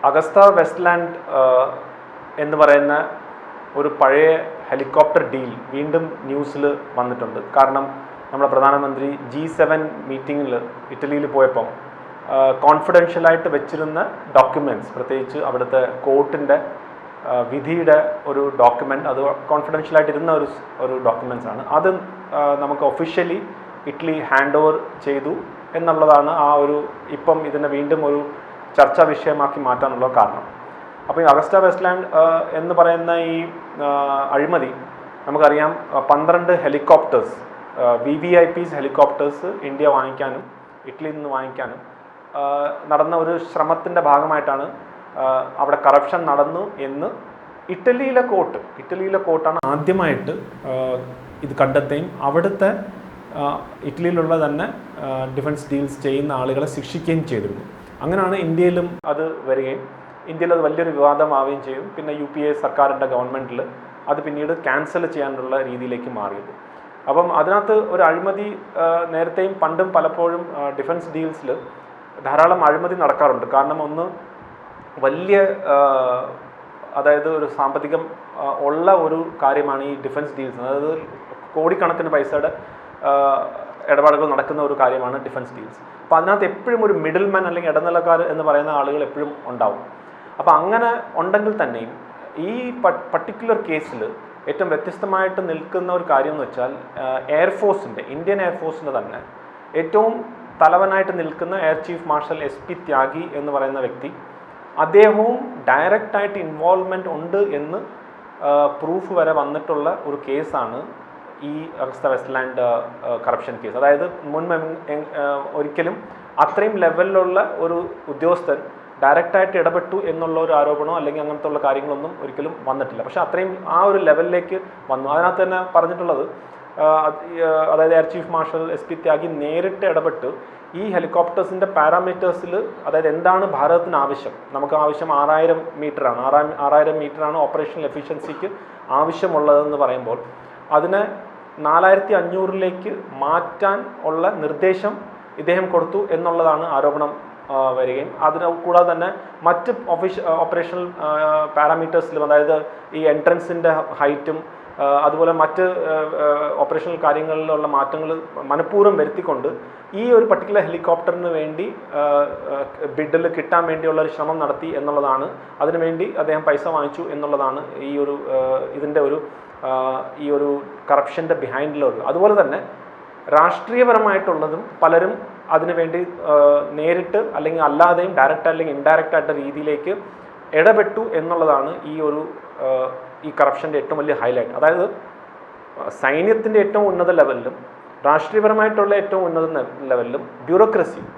Agusta Westland എന്ന് പറയുന്ന ഒരു പഴയ ഹെലികോപ്റ്റർ ഡീൽ വീണ്ടും ന്യൂസിൽ വന്നിട്ടുണ്ട്. കാരണം നമ്മുടെ പ്രധാനമന്ത്രി G7 മീറ്റിങ്ങിൽ ഇറ്റലിയിൽ പോയപ്പം കോൺഫിഡൻഷ്യലായിട്ട് വെച്ചിരുന്ന ഡോക്യുമെൻറ്റ്സ്, പ്രത്യേകിച്ച് അവിടുത്തെ കോർട്ടിൻ്റെ വിധിയുടെ ഒരു ഡോക്യുമെൻ്റ്, അത് കോൺഫിഡൻഷ്യലായിട്ടിരുന്ന ഒരു ഡോക്യുമെൻറ്റ്സ് ആണ്. അത് നമുക്ക് ഒഫീഷ്യലി ഇറ്റലി ഹാൻഡ് ഓവർ ചെയ്തു എന്നുള്ളതാണ് ഇപ്പം ഇതിനെ വീണ്ടും ഒരു ചർച്ചാ വിഷയമാക്കി മാറ്റാനുള്ള കാരണം. അപ്പോൾ ഈ അഗസ്റ്റ വെസ്റ്റ്ലാൻഡ് എന്ന് പറയുന്ന ഈ അഴിമതി നമുക്കറിയാം, 12 ഹെലികോപ്റ്റേഴ്സ് VVIPs ഹെലികോപ്റ്റേഴ്സ് ഇന്ത്യ വാങ്ങിക്കാനും ഇറ്റലിയിൽ നിന്ന് വാങ്ങിക്കാനും നടന്ന ഒരു ശ്രമത്തിൻ്റെ ഭാഗമായിട്ടാണ് അവിടെ കറപ്ഷൻ നടന്നു എന്ന് ഇറ്റലിയിലെ കോർട്ടാണ് ആദ്യമായിട്ട് ഇത് കണ്ടെത്തുകയും അവിടുത്തെ ഇറ്റലിയിലുള്ള തന്നെ ഡിഫൻസ് ഡീൽസ് ചെയ്യുന്ന ആളുകളെ ശിക്ഷിക്കുകയും ചെയ്തിരുന്നു. അങ്ങനെയാണ് ഇന്ത്യയിലും അത് വരികയും ഇന്ത്യയിൽ അത് വലിയൊരു വിവാദമാവുകയും ചെയ്യും. പിന്നെ UPA സർക്കാരിൻ്റെ ഗവൺമെൻറ്റിൽ അത് പിന്നീട് ക്യാൻസൽ ചെയ്യാനുള്ള രീതിയിലേക്ക് മാറിയത്. അപ്പം അതിനകത്ത് ഒരു അഴിമതി നേരത്തെയും പണ്ടും പലപ്പോഴും ഡിഫൻസ് ഡീൽസിൽ ധാരാളം അഴിമതി നടക്കാറുണ്ട്. കാരണം ഒന്ന്, വലിയ അതായത് ഒരു സാമ്പത്തികം ഉള്ള ഒരു കാര്യമാണ് ഈ ഡിഫൻസ് ഡീൽസ്. അതായത് കോടിക്കണക്കിന് പൈസയുടെ ഇടപാടുകൾ നടക്കുന്ന ഒരു കാര്യമാണ് ഡിഫൻസ് ഡീൽസ്. അപ്പോൾ അതിനകത്ത് എപ്പോഴും ഒരു മിഡിൽ മാൻ അല്ലെങ്കിൽ ഇടനിലക്കാർ എന്ന് പറയുന്ന ആളുകൾ എപ്പോഴും ഉണ്ടാവും. അപ്പോൾ അങ്ങനെ ഉണ്ടെങ്കിൽ തന്നെയും ഈ പർട്ടിക്കുലർ കേസിൽ ഏറ്റവും വ്യത്യസ്തമായിട്ട് നിൽക്കുന്ന ഒരു കാര്യം എന്ന് വെച്ചാൽ ഇന്ത്യൻ എയർഫോഴ്സിൻ്റെ തന്നെ ഏറ്റവും തലവനായിട്ട് നിൽക്കുന്ന എയർ ചീഫ് മാർഷൽ SP ത്യാഗി എന്ന് പറയുന്ന വ്യക്തി, അദ്ദേഹവും ഡയറക്റ്റായിട്ട് ഇൻവോൾവ്മെൻറ്റ് ഉണ്ട് എന്ന് പ്രൂഫ് വരെ വന്നിട്ടുള്ള ഒരു കേസാണ് ഈ അഗസ്റ്റ വെസ്റ്റ്ലാൻഡ് കറപ്ഷൻ കേസ്. അതായത് ഒരിക്കലും അത്രയും ലെവലിലുള്ള ഒരു ഉദ്യോഗസ്ഥൻ ഡയറക്റ്റായിട്ട് ഇടപെട്ടു എന്നുള്ള ഒരു ആരോപണമോ അല്ലെങ്കിൽ അങ്ങനത്തെ ഉള്ള കാര്യങ്ങളൊന്നും ഒരിക്കലും വന്നിട്ടില്ല. പക്ഷേ അത്രയും ആ ഒരു ലെവലിലേക്ക് വന്നു. അതിനകത്ത് തന്നെ പറഞ്ഞിട്ടുള്ളത്, അതായത് എയർ ചീഫ് മാർഷൽ SP ത്യാഗി നേരിട്ട് ഇടപെട്ട് ഈ ഹെലികോപ്റ്റേഴ്സിൻ്റെ പാരാമീറ്റേഴ്സിൽ, അതായത് എന്താണ് ഭാരതത്തിന് ആവശ്യം, നമുക്ക് ആവശ്യം 6000 മീറ്ററാണ്, 6000 മീറ്ററാണ് ഓപ്പറേഷണൽ എഫിഷ്യൻസിക്ക് ആവശ്യമുള്ളതെന്ന് പറയുമ്പോൾ അതിനെ 4500 മാറ്റാൻ ഉള്ള നിർദ്ദേശം ഇദ്ദേഹം കൊടുത്തു എന്നുള്ളതാണ് ആരോപണം വരികയും അതിന് കൂടാതെ തന്നെ മറ്റ് ഓപ്പറേഷണൽ പാരാമീറ്റേഴ്സിലും, അതായത് ഈ എൻട്രൻസിൻ്റെ ഹൈറ്റും അതുപോലെ മറ്റ് ഓപ്പറേഷണൽ കാര്യങ്ങളിലുള്ള മാറ്റങ്ങൾ മനഃപൂർവ്വം വരുത്തിക്കൊണ്ട് ഈ ഒരു പർട്ടിക്കുലർ ഹെലികോപ്റ്ററിന് വേണ്ടി ബിഡിൽ കിട്ടാൻ വേണ്ടിയുള്ള ഒരു ശ്രമം നടത്തി എന്നുള്ളതാണ്. അതിനുവേണ്ടി അദ്ദേഹം പൈസ വാങ്ങിച്ചു എന്നുള്ളതാണ് ഈ ഒരു കറപ്ഷൻ്റെ ബിഹൈൻഡിലുള്ളത്. അതുപോലെ തന്നെ രാഷ്ട്രീയപരമായിട്ടുള്ളതും പലരും അതിനുവേണ്ടി നേരിട്ട് അല്ലെങ്കിൽ അല്ലാതെയും ഡയറക്റ്റ് അല്ലെങ്കിൽ ഇൻഡയറക്റ്റ് ആയിട്ട് രീതിയിലേക്ക് ഇടപെട്ടു എന്നുള്ളതാണ് ഈ കറപ്ഷൻ്റെ ഏറ്റവും വലിയ ഹൈലൈറ്റ്. അതായത് സൈന്യത്തിൻ്റെ ഏറ്റവും ഉന്നത ലെവലിലും രാഷ്ട്രീയപരമായിട്ടുള്ള ഏറ്റവും ഉന്നത ലെവലിലും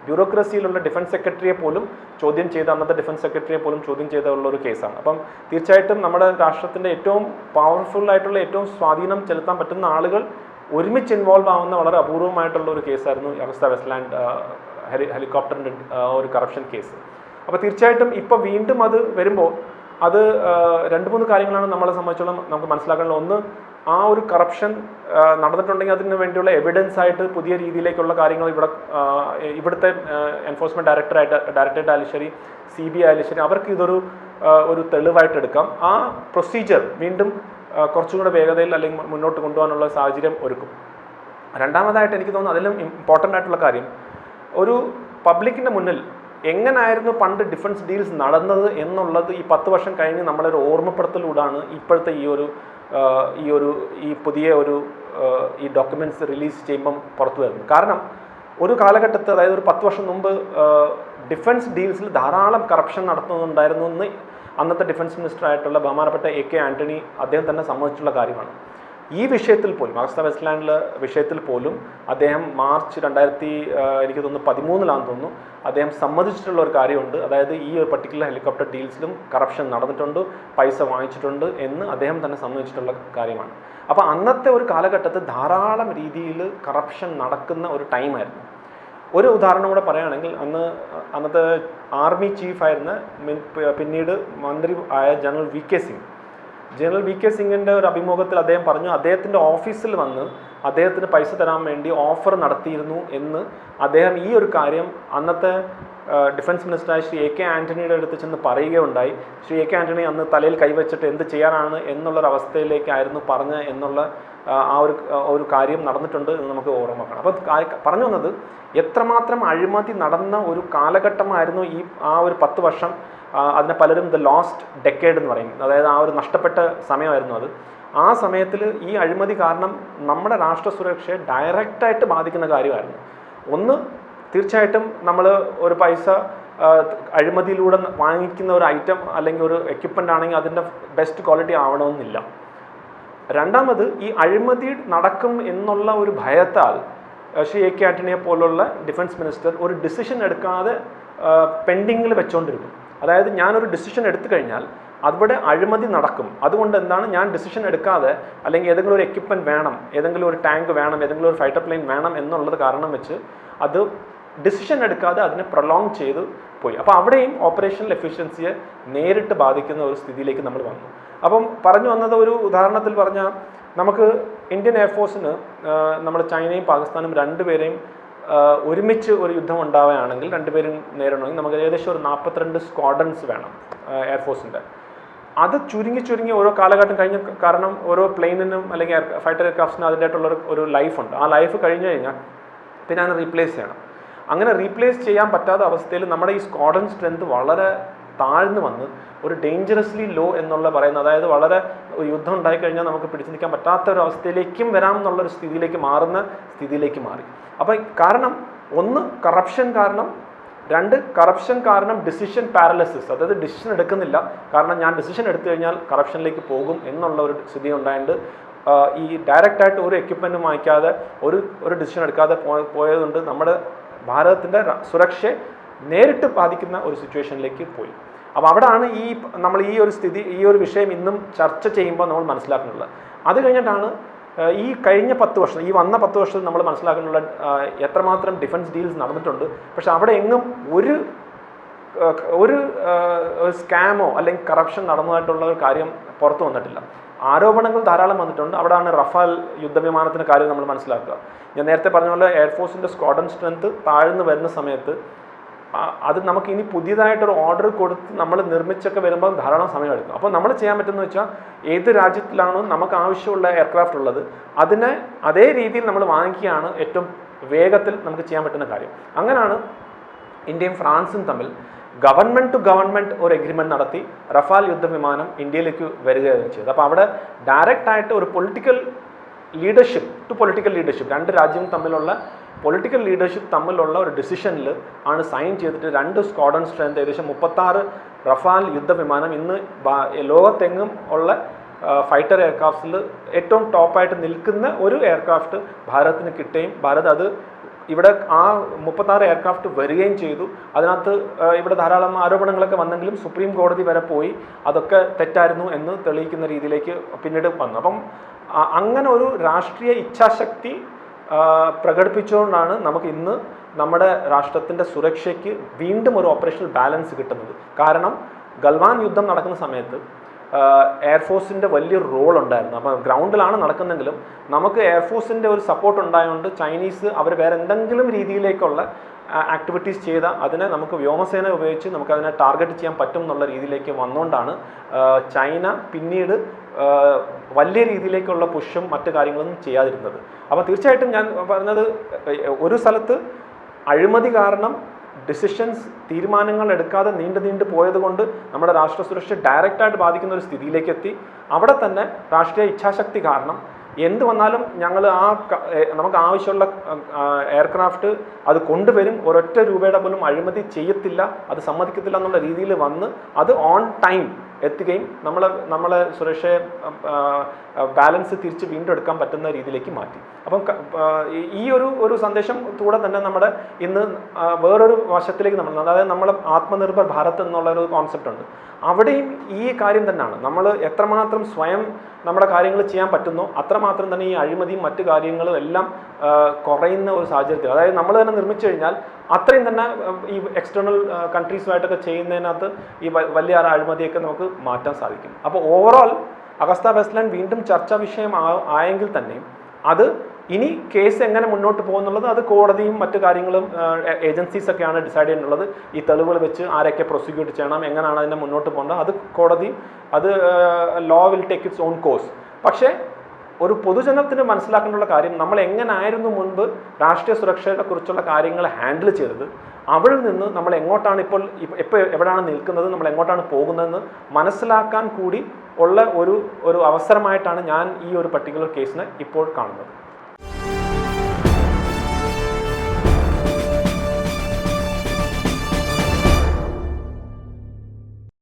ബ്യൂറോക്രസിയിലുള്ള ഡിഫൻസ് സെക്രട്ടറിയെ പോലും ചോദ്യം ചെയ്ത, അന്നത്തെ ഡിഫൻസ് സെക്രട്ടറിയെ പോലും ചോദ്യം ചെയ്തുള്ള ഒരു കേസാണ്. അപ്പം തീർച്ചയായിട്ടും നമ്മുടെ രാഷ്ട്രത്തിൻ്റെ ഏറ്റവും പവർഫുൾ ആയിട്ടുള്ള ഏറ്റവും സ്വാധീനം ചെലുത്താൻ പറ്റുന്ന ആളുകൾ ഒരുമിച്ച് ഇൻവോൾവ് ആവുന്ന വളരെ അപൂർവമായിട്ടുള്ള ഒരു കേസായിരുന്നു അഗസ്റ്റ വെസ്റ്റ്ലാൻഡ് ഹെലികോപ്റ്ററിൻ്റെ ഒരു കറപ്ഷൻ കേസ്. അപ്പോൾ തീർച്ചയായിട്ടും ഇപ്പോൾ വീണ്ടും അത് വരുമ്പോൾ അത് 2-3 കാര്യങ്ങളാണ് നമ്മളെ സംബന്ധിച്ചോളം നമുക്ക് മനസ്സിലാക്കാനുള്ള. ഒന്ന്, ആ ഒരു കറപ്ഷൻ നടന്നിട്ടുണ്ടെങ്കിൽ അതിന് വേണ്ടിയുള്ള എവിഡൻസ് ആയിട്ട് പുതിയ രീതിയിലേക്കുള്ള കാര്യങ്ങൾ ഇവിടുത്തെ എൻഫോഴ്സ്മെൻറ്റ് ഡയറക്ടറേറ്റ് ആയാലും ശരി, CBI ആയാലും ശരി, അവർക്ക് ഇതൊരു തെളിവായിട്ട് എടുക്കാം. ആ പ്രൊസീജിയർ വീണ്ടും കുറച്ചുകൂടെ വേഗതയിൽ അല്ലെങ്കിൽ മുന്നോട്ട് കൊണ്ടുപോകാനുള്ള സാഹചര്യം ഒരുക്കും. രണ്ടാമതായിട്ട് എനിക്ക് തോന്നുന്നു അതിലും ഇമ്പോർട്ടൻ്റ് ആയിട്ടുള്ള കാര്യം, ഒരു പബ്ലിക്കിൻ്റെ മുന്നിൽ എങ്ങനായിരുന്നു പണ്ട് ഡിഫൻസ് ഡീൽസ് നടന്നത് എന്നുള്ളത് ഈ 10 വർഷം കഴിഞ്ഞ് നമ്മളൊരു ഓർമ്മപ്പെടുത്തലൂടാണ് ഇപ്പോഴത്തെ ഈ പുതിയ ഈ ഡോക്യുമെൻറ്റ്സ് റിലീസ് ചെയ്യുമ്പം പുറത്തു വരുന്നത്. കാരണം ഒരു കാലഘട്ടത്തിൽ, അതായത് ഒരു 10 വർഷം മുമ്പ് ഡിഫൻസ് ഡീൽസിൽ ധാരാളം കറപ്ഷൻ നടത്തുന്നുണ്ടായിരുന്നു എന്ന് അന്നത്തെ ഡിഫൻസ് മിനിസ്റ്റർ ആയിട്ടുള്ള ബഹുമാനപ്പെട്ട AK ആൻ്റണി അദ്ദേഹം തന്നെ സമ്മതിച്ചിട്ടുള്ള കാര്യമാണ്. ഈ വിഷയത്തിൽ പോലും, അഗസ്റ്റ വെസ്റ്റ്ലാൻഡിലെ വിഷയത്തിൽ പോലും അദ്ദേഹം മാർച്ച് 2013 തോന്നുന്നു അദ്ദേഹം സമ്മതിച്ചിട്ടുള്ള ഒരു കാര്യമുണ്ട്. അതായത് ഈ ഒരു പർട്ടിക്കുലർ ഹെലികോപ്റ്റർ ഡീൽസിലും കറപ്ഷൻ നടന്നിട്ടുണ്ട്, പൈസ വാങ്ങിച്ചിട്ടുണ്ട് എന്ന് അദ്ദേഹം തന്നെ സമ്മതിച്ചിട്ടുള്ള കാര്യമാണ്. അപ്പോൾ അന്നത്തെ ഒരു കാലഘട്ടത്തിൽ ധാരാളം രീതിയിൽ കറപ്ഷൻ നടക്കുന്ന ഒരു ടൈമായിരുന്നു. ഒരു ഉദാഹരണം കൂടെ പറയുകയാണെങ്കിൽ, അന്നത്തെ ആർമി ചീഫായിരുന്ന പിന്നീട് മന്ത്രി ആയ ജനറൽ VK സിംഗിൻ്റെ ഒരു അഭിമുഖത്തിൽ അദ്ദേഹം പറഞ്ഞു, അദ്ദേഹത്തിൻ്റെ ഓഫീസിൽ വന്ന് അദ്ദേഹത്തിന് പൈസ തരാൻ വേണ്ടി ഓഫർ നടത്തിയിരുന്നു എന്ന് അദ്ദേഹം ഈ ഒരു കാര്യം അന്നത്തെ ഡിഫൻസ് മിനിസ്റ്ററായ ശ്രീ എ കെ ആൻ്റണിയുടെ അടുത്ത് ചെന്ന് പറയുകയുണ്ടായി. ശ്രീ എ കെ ആൻ്റണി അന്ന് തലയിൽ കൈവച്ചിട്ട് എന്ത് ചെയ്യാനാണ് എന്നുള്ളൊരവസ്ഥയിലേക്കായിരുന്നു പറഞ്ഞ് എന്നുള്ള ഒരു കാര്യം നടന്നിട്ടുണ്ട് എന്ന് നമുക്ക് ഓർമ്മക്കണം. അപ്പോൾ പറഞ്ഞു വന്നത് എത്രമാത്രം അഴിമതി നടന്ന ഒരു കാലഘട്ടമായിരുന്നു ഒരു 10 വർഷം. അതിനെ പലരും ദ ലോസ്റ്റ് ഡെക്കേഡ് എന്ന് പറയും, അതായത് ഒരു നഷ്ടപ്പെട്ട സമയമായിരുന്നു അത്. ആ സമയത്തിൽ ഈ അഴിമതി കാരണം നമ്മുടെ രാഷ്ട്ര സുരക്ഷയെ ഡയറക്റ്റായിട്ട് ബാധിക്കുന്ന കാര്യമായിരുന്നു. ഒന്ന്, തീർച്ചയായിട്ടും നമ്മൾ ഒരു പൈസ അഴിമതിയിലൂടെ വാങ്ങിക്കുന്ന ഒരു ഐറ്റം അല്ലെങ്കിൽ ഒരു എക്യുപ്മെൻ്റ് ആണെങ്കിൽ അതിൻ്റെ ബെസ്റ്റ് ക്വാളിറ്റി ആവണമെന്നില്ല. രണ്ടാമത്, ഈ അഴിമതി നടക്കും എന്നുള്ള ഒരു ഭയത്താൽ ശ്രീ എ കെ ആൻ്റണിയെ പോലുള്ള ഡിഫൻസ് മിനിസ്റ്റർ ഒരു ഡിസിഷൻ എടുക്കാതെ പെൻഡിങ്ങിൽ വെച്ചുകൊണ്ടിരുന്നു. അതായത് ഞാനൊരു ഡിസിഷൻ എടുത്തു കഴിഞ്ഞാൽ അവിടെ അഴിമതി നടക്കും, അതുകൊണ്ട് എന്താണ് ഞാൻ ഡിസിഷൻ എടുക്കാതെ, അല്ലെങ്കിൽ ഏതെങ്കിലും ഒരു എക്യുപ്മെൻറ്റ് വേണം, ഏതെങ്കിലും ഒരു ടാങ്ക് വേണം, ഏതെങ്കിലും ഒരു ഫൈറ്റർ പ്ലെയിൻ വേണം എന്നുള്ളത് കാരണം വെച്ച് അത് ഡിസിഷൻ എടുക്കാതെ അതിനെ പ്രൊലോങ് ചെയ്ത് പോയി. അപ്പോൾ അവിടെയും ഓപ്പറേഷണൽ എഫിഷ്യൻസിയെ നേരിട്ട് ബാധിക്കുന്ന ഒരു സ്ഥിതിയിലേക്ക് നമ്മൾ വന്നു. അപ്പം പറഞ്ഞു വന്നത്, ഒരു ഉദാഹരണത്തിൽ പറഞ്ഞാൽ നമുക്ക് ഇന്ത്യൻ എയർഫോഴ്സിന് നമ്മൾ ചൈനയും പാകിസ്ഥാനും രണ്ടുപേരെയും ഒരുമിച്ച് ഒരു യുദ്ധം ഉണ്ടാവുകയാണെങ്കിൽ, രണ്ടുപേരും നേരിടണമെങ്കിൽ നമുക്ക് ഏകദേശം ഒരു 42 സ്ക്വാഡ്രൻസ് വേണം എയർഫോഴ്സിൻ്റെ. അത് ചുരുങ്ങി ഓരോ കാലഘട്ടം കഴിഞ്ഞ്, കാരണം ഓരോ പ്ലെയിനിനും അല്ലെങ്കിൽ ഫൈറ്റർ എയർക്രാഫ്റ്റിനും അതിൻ്റെതായിട്ടുള്ള ഒരു ലൈഫുണ്ട്. ആ ലൈഫ് കഴിഞ്ഞ് കഴിഞ്ഞാൽ പിന്നെ അതിനെ റീപ്ലേസ് ചെയ്യണം. അങ്ങനെ റീപ്ലേസ് ചെയ്യാൻ പറ്റാത്ത അവസ്ഥയിൽ നമ്മുടെ ഈ സ്ക്വാഡ്രൺ സ്ട്രെങ്ത് വളരെ താഴ്ന്നു വന്ന് ഒരു ഡേഞ്ചറസ്ലി ലോ എന്നുള്ള പറയുന്നത്, അതായത് വളരെ യുദ്ധം ഉണ്ടായിക്കഴിഞ്ഞാൽ നമുക്ക് പിടിച്ചു നിൽക്കാൻ പറ്റാത്ത ഒരു അവസ്ഥയിലേക്കും വരാം എന്നുള്ളൊരു സ്ഥിതിയിലേക്ക് മാറി. അപ്പോൾ കാരണം ഒന്ന്, കറപ്ഷൻ കാരണം; രണ്ട്, കറപ്ഷൻ കാരണം ഡിസിഷൻ പാരലിസിസ്, അതായത് ഡിസിഷൻ എടുക്കുന്നില്ല, കാരണം ഞാൻ ഡിസിഷൻ എടുത്തു കഴിഞ്ഞാൽ കറപ്ഷനിലേക്ക് പോകും എന്നുള്ള ഒരു സ്ഥിതി ഉണ്ടായിട്ട് ഈ ഡയറക്റ്റായിട്ട് ഒരു എക്യുപ്മെൻറ്റും വാങ്ങിക്കാതെ ഒരു ഡിസിഷൻ എടുക്കാതെ പോയതുകൊണ്ട് നമ്മുടെ ഭാരതത്തിൻ്റെ സുരക്ഷയെ നേരിട്ട് ബാധിക്കുന്ന ഒരു സിറ്റുവേഷനിലേക്ക് പോയി. അപ്പോൾ അവിടെയാണ് നമ്മൾ ഈ ഒരു വിഷയം ഇന്നും ചർച്ച ചെയ്യുമ്പോൾ നമ്മൾ മനസ്സിലാക്കുന്നുള്ളത്. അത് കഴിഞ്ഞിട്ടാണ് ഈ കഴിഞ്ഞ 10 വർഷം, ഈ വന്ന 10 വർഷത്തിൽ നമ്മൾ മനസ്സിലാക്കുന്നുള്ള എത്രമാത്രം ഡിഫൻസ് ഡീൽസ് നടന്നിട്ടുണ്ട്. പക്ഷെ അവിടെ എങ്ങും ഒരു സ്കാമോ അല്ലെങ്കിൽ കറപ്ഷൻ നടന്നതായിട്ടുള്ള ഒരു കാര്യം പുറത്തു വന്നിട്ടില്ല. ആരോപണങ്ങൾ ധാരാളം വന്നിട്ടുണ്ട്. അവിടെയാണ് റഫാൽ യുദ്ധവിമാനത്തിൻ്റെ കാര്യം നമ്മൾ മനസ്സിലാക്കുക. ഞാൻ നേരത്തെ പറഞ്ഞ പോലെ എയർഫോഴ്സിൻ്റെ സ്ക്വാഡ്രൺ സ്ട്രെങ്ത് താഴ്ന്നു വരുന്ന സമയത്ത് അത് നമുക്ക് ഇനി പുതിയതായിട്ടൊരു ഓർഡർ കൊടുത്ത് നമ്മൾ നിർമ്മിച്ചൊക്കെ വരുമ്പോൾ ധാരാളം സമയമെടുക്കും. അപ്പോൾ നമ്മൾ ചെയ്യാൻ പറ്റുന്ന വെച്ചാൽ, ഏത് രാജ്യത്തിലാണോ നമുക്ക് ആവശ്യമുള്ള എയർക്രാഫ്റ്റ് ഉള്ളത് അതിനെ അതേ രീതിയിൽ നമ്മൾ വാങ്ങിക്കുകയാണ് ഏറ്റവും വേഗത്തിൽ നമുക്ക് ചെയ്യാൻ പറ്റുന്ന കാര്യം. അങ്ങനെയാണ് ഇന്ത്യയും ഫ്രാൻസും തമ്മിൽ ഗവൺമെൻറ് ടു ഗവൺമെൻറ് ഒരു എഗ്രിമെൻറ്റ് നടത്തി റഫാൽ യുദ്ധവിമാനം ഇന്ത്യയിലേക്ക് വരികയാണ് ചെയ്തത്. അപ്പോൾ അവിടെ ഡയറക്റ്റായിട്ട് ഒരു പൊളിറ്റിക്കൽ ലീഡർഷിപ്പ് രണ്ട് രാജ്യവും തമ്മിലുള്ള പൊളിറ്റിക്കൽ ലീഡർഷിപ്പ് തമ്മിലുള്ള ഒരു ഡിസിഷനിൽ ആണ് സൈൻ ചെയ്തിട്ട് 2 സ്ക്വാഡ്രൺ സ്ട്രെങ്ത് ഏകദേശം 36 റഫാൽ യുദ്ധവിമാനം ഇന്ന് ലോകത്തെങ്ങും ഉള്ള ഫൈറ്റർ എയർക്രാഫ്റ്റ്സിൽ ഏറ്റവും ടോപ്പായിട്ട് നിൽക്കുന്ന ഒരു എയർക്രാഫ്റ്റ് ഭാരതത്തിന് കിട്ടുകയും ഭാരത് അത് ഇവിടെ ആ 36 എയർക്രാഫ്റ്റ് വരികയും ചെയ്തു. അതിനകത്ത് ഇവിടെ ധാരാളം ആരോപണങ്ങളൊക്കെ വന്നെങ്കിലും സുപ്രീം കോടതി വരെ പോയി അതൊക്കെ തെറ്റായിരുന്നു എന്ന് തെളിയിക്കുന്ന രീതിയിലേക്ക് പിന്നീട് വന്നു. അപ്പം അങ്ങനെ ഒരു രാഷ്ട്രീയ ഇച്ഛാശക്തി പ്രകടിപ്പിച്ചുകൊണ്ടാണ് നമുക്ക് ഇന്ന് നമ്മുടെ രാഷ്ട്രത്തിൻ്റെ സുരക്ഷയ്ക്ക് വീണ്ടും ഒരു ഓപ്പറേഷണൽ ബാലൻസ് കിട്ടുന്നത്. കാരണം ഗൽവാൻ യുദ്ധം നടക്കുന്ന സമയത്ത് എയർഫോഴ്സിൻ്റെ വലിയൊരു റോൾ ഉണ്ടായിരുന്നു. അപ്പോൾ ഗ്രൗണ്ടിലാണ് നടക്കുന്നെങ്കിലും നമുക്ക് എയർഫോഴ്സിൻ്റെ ഒരു സപ്പോർട്ട് ഉണ്ടായതുകൊണ്ട് ചൈനീസ് അവർ വേറെ എന്തെങ്കിലും രീതിയിലേക്കുള്ള ആക്ടിവിറ്റീസ് ചെയ്ത അതിനെ നമുക്ക് വ്യോമസേന ഉപയോഗിച്ച് നമുക്കതിനെ ടാർഗറ്റ് ചെയ്യാൻ പറ്റും എന്നുള്ള രീതിയിലേക്ക് വന്നുകൊണ്ടാണ് ചൈന പിന്നീട് വലിയ രീതിയിലേക്കുള്ള പുഷും മറ്റു കാര്യങ്ങളൊന്നും ചെയ്യാതിരുന്നത്. അപ്പോൾ തീർച്ചയായിട്ടും ഞാൻ പറഞ്ഞത്, ഒരു സ്ഥലത്ത് അഴിമതി കാരണം തീരുമാനങ്ങൾ എടുക്കാതെ നീണ്ടു പോയത് കൊണ്ട് നമ്മുടെ രാഷ്ട്ര സുരക്ഷ ഡയറക്റ്റായിട്ട് ബാധിക്കുന്ന ഒരു സ്ഥിതിയിലേക്ക് എത്തി. അവിടെ തന്നെ രാഷ്ട്രീയ ഇച്ഛാശക്തി കാരണം എന്ത് വന്നാലും ഞങ്ങൾ നമുക്ക് ആവശ്യമുള്ള എയർക്രാഫ്റ്റ് അത് കൊണ്ടുവരും, ഒരൊറ്റ രൂപയുടെ പോലും അഴിമതി ചെയ്യത്തില്ല, അത് സമ്മതിക്കത്തില്ല എന്നുള്ള രീതിയിൽ വന്ന് അത് ഓൺ ടൈം എത്തുകയും നമ്മളെ സുരക്ഷയെ ബാലൻസ് തിരിച്ച് വീണ്ടും എടുക്കാൻ പറ്റുന്ന രീതിയിലേക്ക് മാറ്റി. അപ്പം ഈ ഒരു സന്ദേശം കൂടെ തന്നെ നമ്മുടെ ഇന്ന് വേറൊരു വശത്തിലേക്ക് അതായത് നമ്മൾ ആത്മനിർഭർ ഭാരത് എന്നുള്ളൊരു കോൺസെപ്റ്റ് ഉണ്ട്. അവിടെയും ഈ കാര്യം തന്നെയാണ്. നമ്മൾ എത്രമാത്രം സ്വയം നമ്മുടെ കാര്യങ്ങൾ ചെയ്യാൻ പറ്റുന്നോ അത്രമാത്രം തന്നെ ഈ അഴിമതിയും മറ്റു കാര്യങ്ങളും എല്ലാം കുറയുന്ന ഒരു സാഹചര്യത്തിൽ, അതായത് നമ്മൾ തന്നെ നിർമ്മിച്ചു കഴിഞ്ഞാൽ അത്രയും തന്നെ ഈ എക്സ്റ്റേണൽ കൺട്രീസുമായിട്ടൊക്കെ ചെയ്യുന്നതിനകത്ത് ഈ വലിയ അഴിമതിയൊക്കെ നമുക്ക് മാറ്റാൻ സാധിക്കും. അപ്പോൾ ഓവറോൾ അഗസ്ത വെസ്റ്റ്ലാൻഡ് വീണ്ടും ചർച്ചാ വിഷയം ആയെങ്കിൽ തന്നെയും അത് ഇനി കേസ് എങ്ങനെ മുന്നോട്ട് പോകുന്നുള്ളത് അത് കോടതിയും മറ്റു കാര്യങ്ങളും ഏജൻസീസൊക്കെയാണ് ഡിസൈഡ് ചെയ്യുന്നുള്ളത്. ഈ തെളിവുകൾ വെച്ച് ആരൊക്കെ പ്രോസിക്യൂട്ട് ചെയ്യണം, എങ്ങനെയാണ് അതിനെ മുന്നോട്ട് പോകേണ്ടത്, അത് കോടതി, അത് law will take it's on course. പക്ഷേ ഒരു പൊതുജനത്തിന് മനസ്സിലാക്കേണ്ട കാര്യം, നമ്മൾ എങ്ങനായിരുന്നു മുൻപ് രാഷ്ട്രീയ സുരക്ഷയെ കുറിച്ചുള്ള കാര്യങ്ങൾ ഹാൻഡിൽ ചെയ്തത്, അവിടെ നിന്ന് നമ്മൾ എങ്ങോട്ടാണ് ഇപ്പോൾ എവിടെയാണ് നിൽക്കുന്നത്, നമ്മൾ എങ്ങോട്ടാണ് പോകുന്നതെന്ന് മനസ്സിലാക്കാൻ കൂടി ഉള്ള ഒരു അവസരമായിട്ടാണ് ഞാൻ ഈ ഒരു പർട്ടിക്കുലർ കേസിനെ ഇപ്പോൾ കാണുന്നത്.